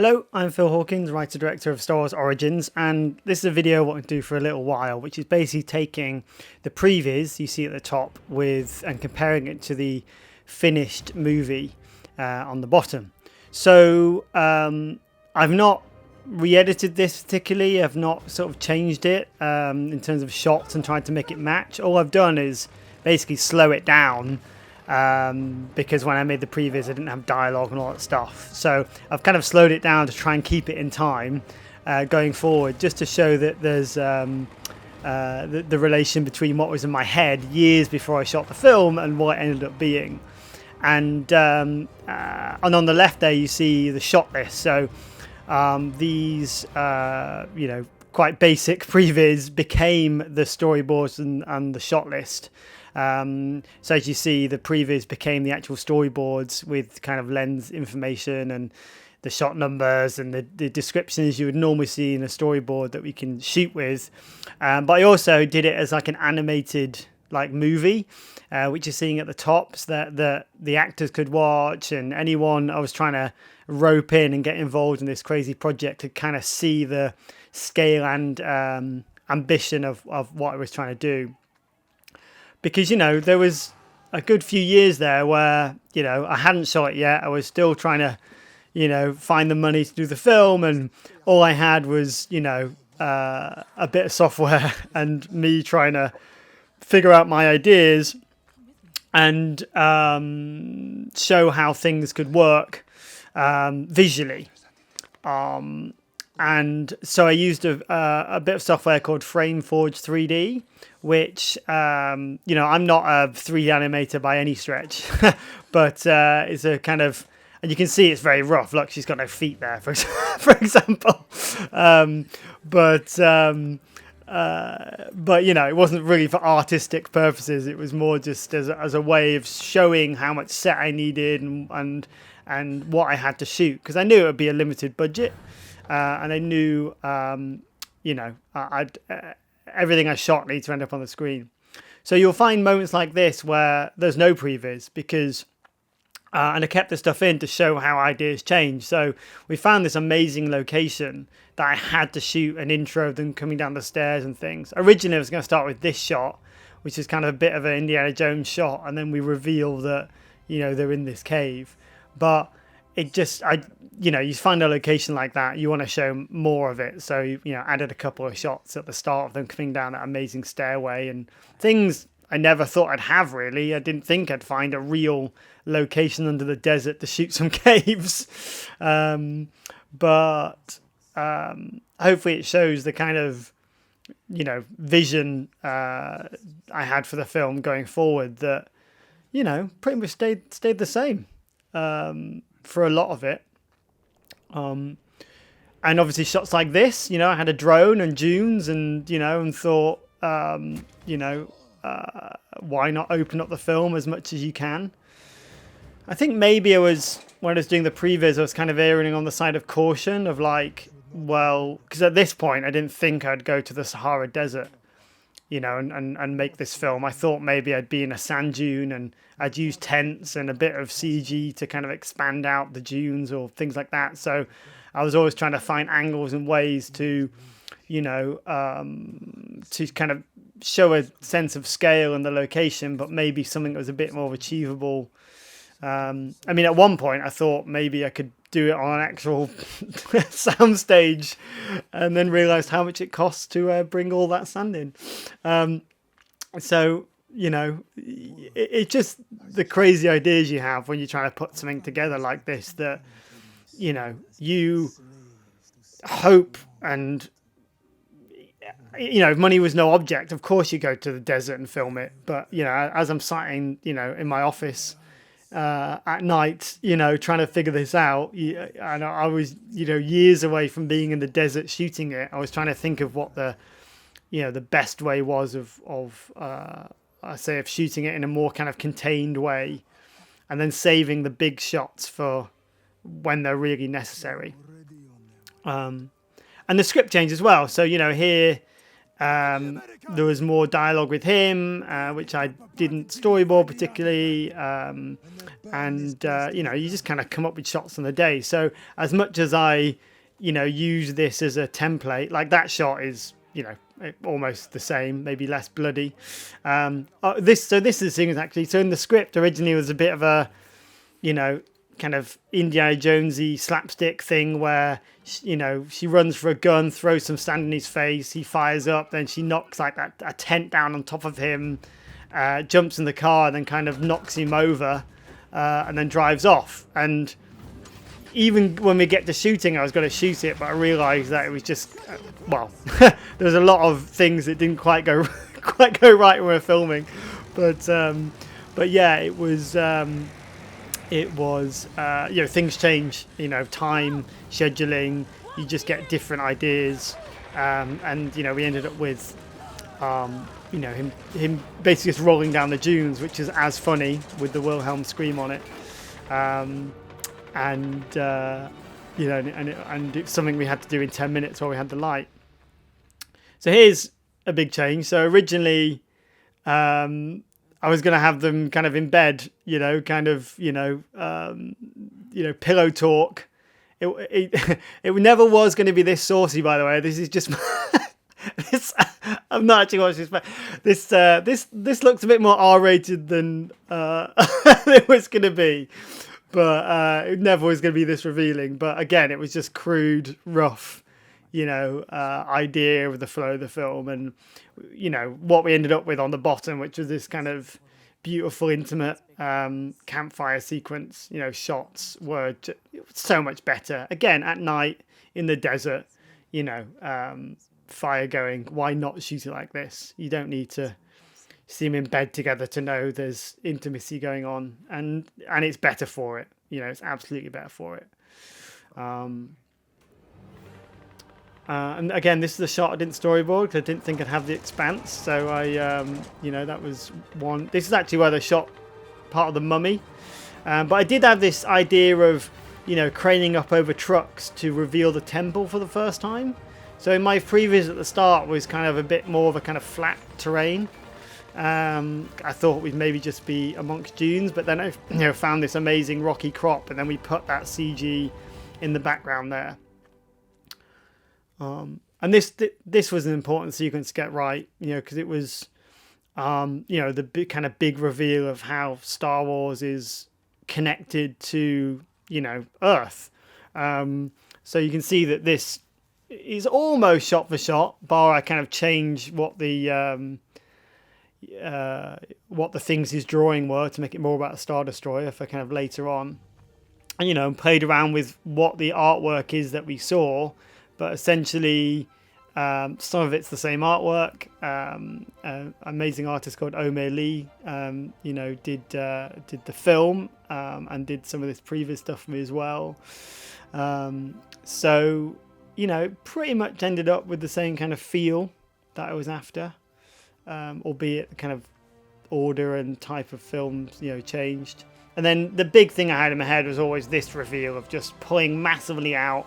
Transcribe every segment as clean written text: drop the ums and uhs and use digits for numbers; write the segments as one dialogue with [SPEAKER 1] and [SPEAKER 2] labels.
[SPEAKER 1] Hello, I'm Phil Hawkins, writer-director of Star Wars Origins, and this is a video I want to do for a little while, which is basically taking the previs you see at the top and comparing it to the finished movie on the bottom. So I've not re-edited this particularly, I've not sort of changed it in terms of shots and tried to make it match. All I've done is basically slow it down. Because when I made the previs I didn't have dialogue and all that stuff, so I've kind of slowed it down to try and keep it in time going forward, just to show that there's the relation between what was in my head years before I shot the film and what it ended up being. And on the left there you see the shot list. So these quite basic previs became the storyboards and the shot list. So as you see, the previs became the actual storyboards with kind of lens information and the shot numbers and the descriptions you would normally see in a storyboard that we can shoot with. But I also did it as like an animated movie, which you're seeing at the top, so that the actors could watch, and anyone I was trying to rope in and get involved in this crazy project could kind of see the scale and ambition of what I was trying to do. Because, there was a good few years there where, I hadn't shot it yet. I was still trying to, find the money to do the film. And all I had was, a bit of software and me trying to figure out my ideas and show how things could work visually. And so I used a bit of software called FrameForge 3D, which, I'm not a 3D animator by any stretch, but it's a kind of, and you can see it's very rough. Look, she's got no feet there, for example. But it wasn't really for artistic purposes. It was more just as a way of showing how much set I needed and what I had to shoot, because I knew it would be a limited budget. And I knew, everything I shot needs to end up on the screen. So you'll find moments like this where there's no previs because, and I kept the stuff in to show how ideas change. So we found this amazing location that I had to shoot an intro of them coming down the stairs and things. Originally I was going to start with this shot, which is kind of a bit of an Indiana Jones shot. And then we reveal that, they're in this cave. But it just, you find a location like that, you want to show more of it. So, added a couple of shots at the start of them coming down that amazing stairway and things I never thought I'd have, really. I didn't think I'd find a real location under the desert to shoot some caves. But hopefully it shows the kind of, vision I had for the film going forward that, pretty much stayed the same for a lot of it. And obviously shots like this, I had a drone and dunes and, and thought, why not open up the film as much as you can? I think maybe when I was doing the previs, I was kind of erring on the side of caution of because at this point I didn't think I'd go to the Sahara Desert, and make this film. I thought maybe I'd be in a sand dune and I'd use tents and a bit of CG to kind of expand out the dunes or things like that. So I was always trying to find angles and ways to, to kind of show a sense of scale and the location, but maybe something that was a bit more achievable. At one point I thought maybe I could do it on an actual soundstage, and then realised how much it costs to bring all that sand in. So, it's just the crazy ideas you have when you're trying to put something together like this that, you hope and, if money was no object, of course you go to the desert and film it. But, as I'm sat in my office at night, trying to figure this out, and I was, years away from being in the desert shooting it. I was trying to think of what the best way was of shooting it in a more kind of contained way, and then saving the big shots for when they're really necessary. And the script changed as well. So, here, There was more dialogue with him, which I didn't storyboard particularly, and you just kind of come up with shots on the day. So as much as I use this as a template, like that shot is almost the same, maybe less bloody. This is the thing, actually. So in the script originally was a bit of a kind of Indiana Jonesy slapstick thing where she runs for a gun, throws some sand in his face, he fires up, then she knocks like a tent down on top of him, jumps in the car, and then kind of knocks him over, and then drives off. And even when we get to shooting, I was going to shoot it, but I realised that it was just there was a lot of things that didn't quite go right when we were filming, but yeah, it was things change, time, scheduling, you just get different ideas, and we ended up with him basically just rolling down the dunes, which is as funny with the Wilhelm scream on it, and it's something we had to do in 10 minutes while we had the light. So here's a big change. So originally I was going to have them kind of in bed, pillow talk. It never was going to be this saucy, by the way. This is just this. I'm not actually watching this, but this looks a bit more R-rated than it was going to be. But it never was going to be this revealing. But again, it was just crude, rough, idea of the flow of the film, and what we ended up with on the bottom, which was this kind of beautiful, intimate campfire sequence. Shots were so much better. Again, at night in the desert, fire going. Why not shoot it like this? You don't need to see them in bed together to know there's intimacy going on, and it's better for it. It's absolutely better for it. And again, this is a shot I didn't storyboard because I didn't think I'd have the expanse. So I, that was one. This is actually where they shot part of the mummy. But I did have this idea of, craning up over trucks to reveal the temple for the first time. So in my previous at the start was kind of a bit more of a kind of flat terrain. I thought we'd maybe just be amongst dunes, but then I found this amazing rocky crop, and then we put that CG in the background there. And this was an important sequence to get right, because it was, the kind of big reveal of how Star Wars is connected to, Earth. So you can see that this is almost shot for shot, bar I kind of change what the things he's drawing were to make it more about a Star Destroyer for kind of later on. And, played around with what the artwork is that we saw. But essentially, some of it's the same artwork. Amazing artist called Omer Lee, did the film and did some of this previous stuff for me as well. So, pretty much ended up with the same kind of feel that I was after, albeit the kind of order and type of films, changed. And then the big thing I had in my head was always this reveal of just pulling massively out.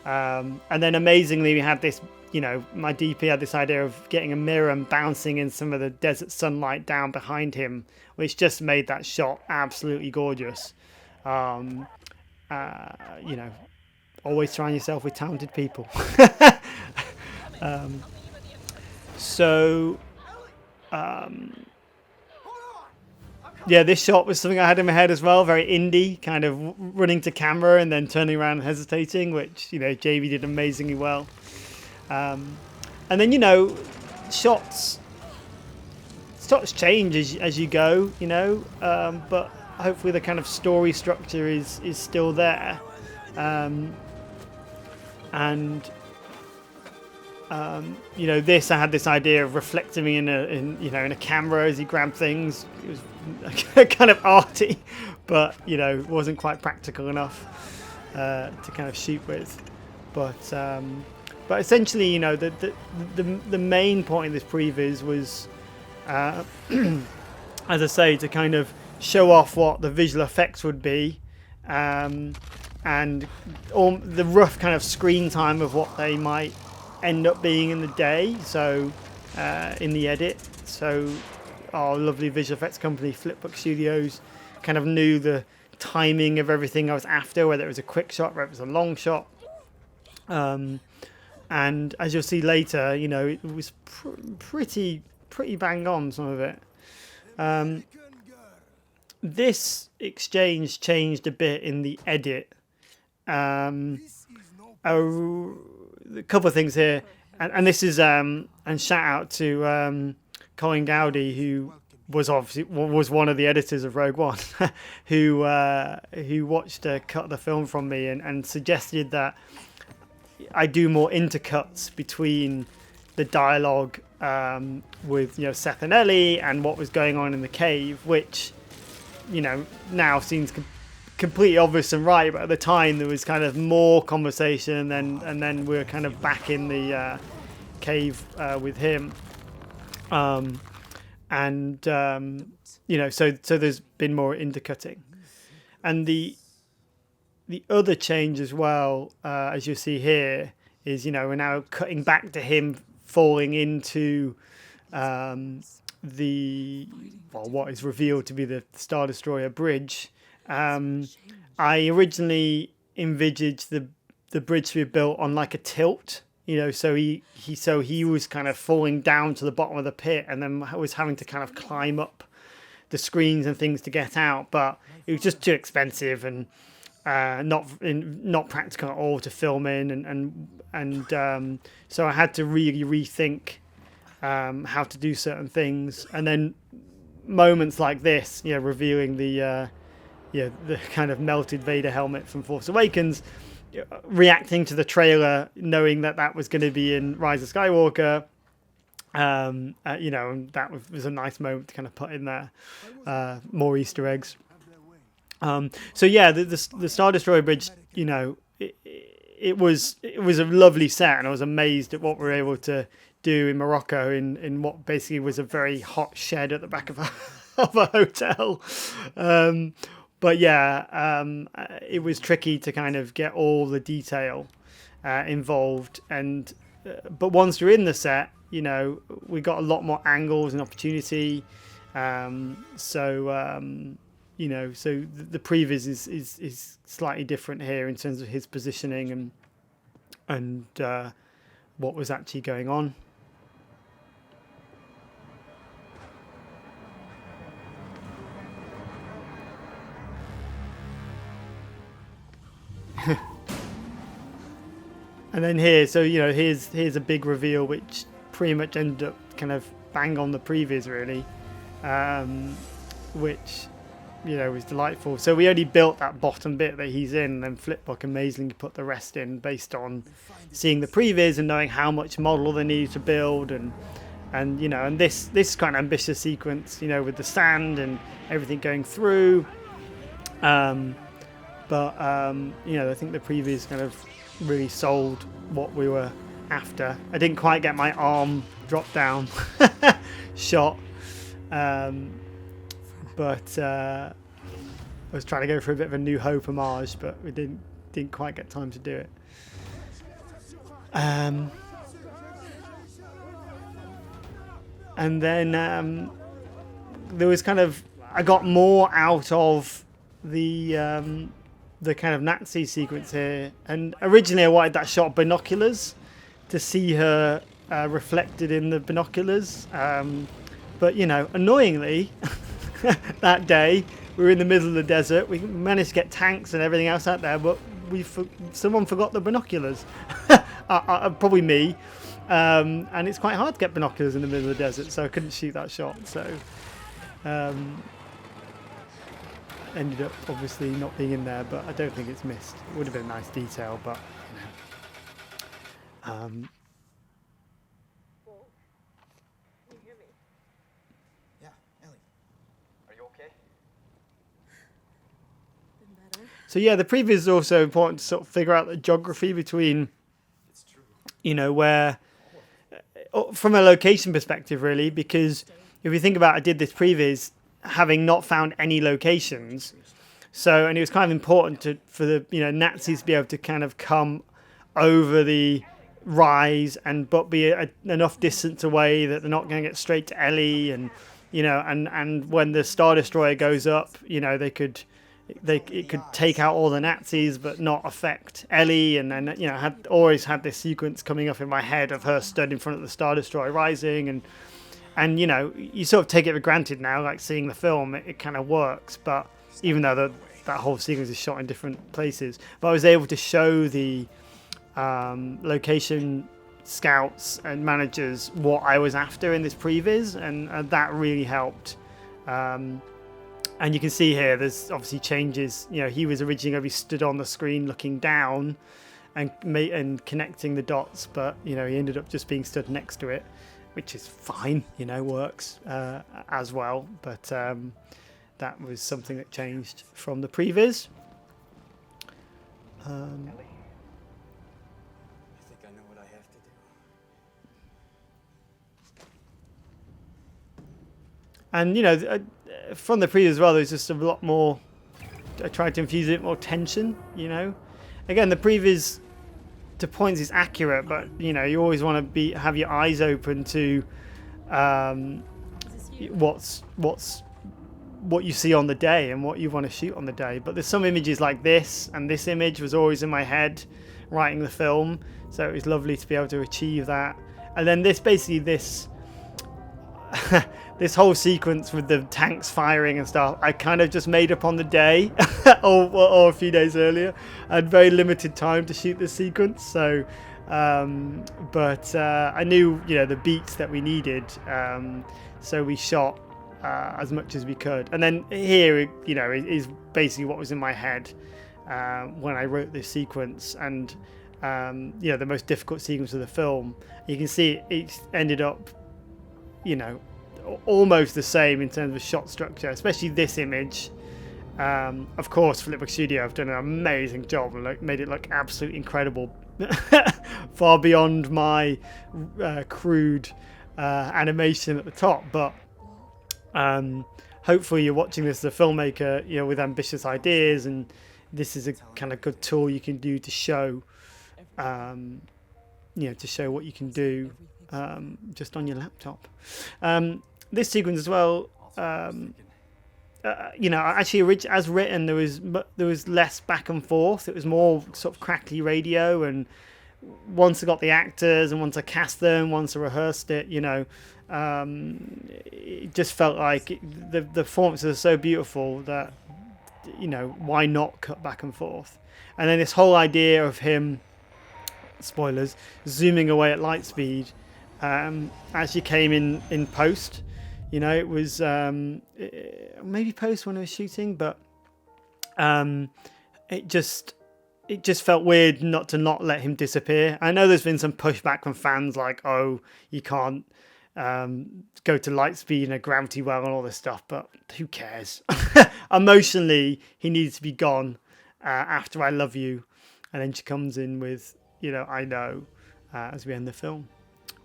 [SPEAKER 1] And then amazingly we had this, my DP had this idea of getting a mirror and bouncing in some of the desert sunlight down behind him, which just made that shot absolutely gorgeous. Always surround yourself with talented people. Yeah, this shot was something I had in my head as well, very indie, kind of running to camera and then turning around and hesitating, which, JV did amazingly well. And then, shots change as you go, but hopefully the kind of story structure is still there. This, I had this idea of reflecting in a camera as he grabbed things. It was kind of arty, but wasn't quite practical enough to kind of shoot with. But essentially, the main point of this previs was, as I say, to kind of show off what the visual effects would be, and all the rough kind of screen time of what they might end up being in the day, so in the edit. So our lovely visual effects company, Flipbook Studios, kind of knew the timing of everything I was after, whether it was a quick shot, whether it was a long shot. And as you'll see later, you know, it was pretty bang on, some of it. This exchange changed a bit in the edit. A couple of things here, and this is and shout out to Colin Gowdy, who was one of the editors of Rogue One, who watched a cut of the film from me and suggested that I do more intercuts between the dialogue with, you know, Seth and Ellie and what was going on in the cave, which, you know, now seems completely obvious and right, but at the time there was kind of more conversation, and then we were kind of back in the cave with him, you know, so there's been more intercutting. And the other change as well, as you see here, is, you know, we're now cutting back to him falling into what is revealed to be the Star Destroyer bridge. I originally envisaged the bridge to be built on like a tilt, you know, so he was kind of falling down to the bottom of the pit and then was having to kind of climb up the screens and things to get out, but it was just too expensive and not practical at all to film in, and so I had to really rethink how to do certain things. And then moments like this, you know, revealing the kind of melted Vader helmet from Force Awakens, reacting to the trailer, knowing that was going to be in Rise of Skywalker, you know, and that was a nice moment to kind of put in there. More Easter eggs. So yeah, the Star Destroyer bridge, you know, it was a lovely set, and I was amazed at what we were able to do in Morocco in what basically was a very hot shed at the back of a hotel. But yeah, it was tricky to kind of get all the detail involved, but once you're in the set, you know, we got a lot more angles and opportunity. You know, so the Previz is slightly different here in terms of his positioning and what was actually going on. And then here, so, you know, here's a big reveal which pretty much ended up kind of bang on the Previz, really, which, you know, was delightful. So we only built that bottom bit that he's in, and then Flipbook amazingly put the rest in based on seeing the Previz and knowing how much model they needed to build, and you know, and this kind of ambitious sequence, you know, with the sand and everything going through. But you know, I think the Previz kind of really sold what we were after. I didn't quite get my arm drop down shot, but I was trying to go for a bit of a New Hope homage, but we didn't quite get time to do it. And then there was kind of, I got more out of the kind of Nazi sequence here, and originally I wanted that shot of binoculars to see her reflected in the binoculars, but, you know, annoyingly that day we were in the middle of the desert. We managed to get tanks and everything else out there, but someone forgot the binoculars. Probably me, and it's quite hard to get binoculars in the middle of the desert, so I couldn't shoot that shot. So ended up obviously not being in there, but I don't think it's missed. It would have been a nice detail, but you know.
[SPEAKER 2] Can you hear me?
[SPEAKER 3] Yeah, Ellie. Are you okay?
[SPEAKER 2] Been better.
[SPEAKER 1] So yeah, the Previz is also important to sort of figure out the geography between, you know, where, from a location perspective, really, because if you think about, I did this Previz having not found any locations, so, and it was kind of important for the, you know, Nazis to be able to kind of come over the rise and but be enough distance away that they're not going to get straight to Ellie, and and when the Star Destroyer goes up, it could take out all the Nazis but not affect Ellie. And then had always had this sequence coming up in my head of her stood in front of the Star Destroyer rising, and you sort of take it for granted now, like seeing the film, it kind of works, but even though that whole sequence is shot in different places. But I was able to show the location scouts and managers what I was after in this previs, and that really helped. And you can see here there's obviously changes. He was originally going to be stood on the screen looking down and connecting the dots, but he ended up just being stood next to it, which is fine, works as well. But that was something that changed from the previs.
[SPEAKER 3] Ellie, I think I know what I have to do.
[SPEAKER 1] And from the previs as well, there's just a lot more. I tried to infuse a bit more tension. Again, the previs to points is accurate, but you always want to have your eyes open to what you see on the day and what you want to shoot on the day. But there's some images like this, and this image was always in my head writing the film, so it was lovely to be able to achieve that. And then this this whole sequence with the tanks firing and stuff, I kind of just made up on the day or a few days earlier. I had very limited time to shoot this sequence, so but I knew the beats that we needed, so we shot as much as we could. And then here is basically what was in my head when I wrote this sequence, and the most difficult sequence of the film. You can see it ended up almost the same in terms of shot structure, especially this image. Of course, Flipbook Studio have done an amazing job and made it look absolutely incredible, far beyond my crude animation at the top. But hopefully you're watching this as a filmmaker with ambitious ideas, and this is a kind of good tool you can do to show to show what you can do just on your laptop. This sequence as well, actually as written, there was less back and forth. It was more sort of crackly radio, and once I got the actors and once I cast them, once I rehearsed it, it just felt like the performances are so beautiful that why not cut back and forth. And then this whole idea of him, spoilers, zooming away at light speed actually came in post. It was maybe post when I was shooting, but it just felt weird not to let him disappear. I know there's been some pushback from fans like, oh, you can't go to light speed in a gravity well and all this stuff, but who cares? Emotionally, he needs to be gone after I Love You, and then she comes in with I Know as we end the film.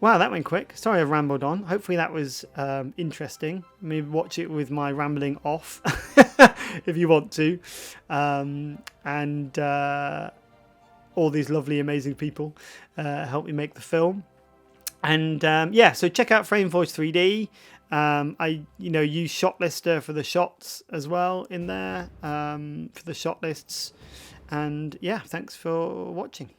[SPEAKER 1] Wow, that went quick. Sorry I've rambled on. Hopefully that was interesting. Maybe watch it with my rambling off if you want to. And all these lovely, amazing people help me make the film. And so check out Frameforge 3D. I use Shot Lister for the shots as well in there, for the shot lists. And yeah, thanks for watching.